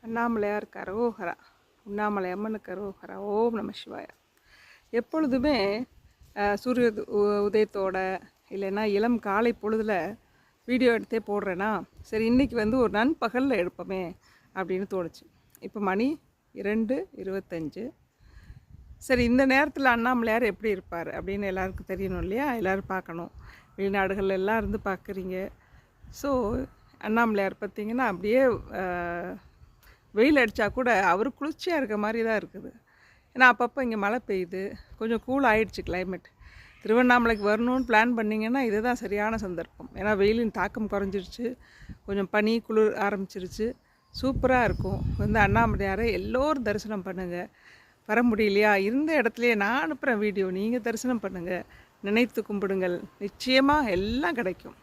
அண்ணாமலையார் கரோகரா, உண்ணாமலை அம்மனுக்கு கரோகரா. ஓம் நம சிவாய. எப்பொழுதுமே சூரிய உதயத்தோட இல்லைன்னா இளம் காலை பொழுதில் வீடியோ எடுத்தே போடுறேன்னா, சரி இன்றைக்கி ஒரு நண்பகலில் எடுப்போமே அப்படின்னு தோணுச்சு. இப்போ மணி 2:25. சரி, இந்த நேரத்தில் அண்ணாமலையார் எப்படி இருப்பார் அப்படின்னு எல்லாருக்கும் தெரியணும் இல்லையா? எல்லோரும் பார்க்கணும். வெளிநாடுகள் எல்லாம் இருந்து பார்க்குறீங்க. ஸோ அண்ணாமலையார் பார்த்திங்கன்னா அப்படியே வெயில் அடித்தா கூட அவர் குளிர்ச்சியாக இருக்க மாதிரி தான் இருக்குது. ஏன்னா அப்பப்போ இங்கே மழை பெய்யுது, கொஞ்சம் கூல் ஆகிடுச்சு கிளைமேட். திருவண்ணாமலைக்கு வரணும்னு பிளான் பண்ணிங்கன்னா இதுதான் சரியான சந்தர்ப்பம். ஏன்னா வெயிலின் தாக்கம் குறைஞ்சிருச்சு, கொஞ்சம் பனி குளிர் ஆரம்பிச்சிருச்சு, சூப்பராக இருக்கும். அண்ணாமலையாரை எல்லோரும் தரிசனம் பண்ணுங்கள். வர முடியலையா, இருந்த இடத்துலையே நான் அனுப்புகிறேன் வீடியோ, நீங்கள் தரிசனம் பண்ணுங்கள், நினைத்து கும்பிடுங்கள், நிச்சயமாக எல்லாம் கிடைக்கும்.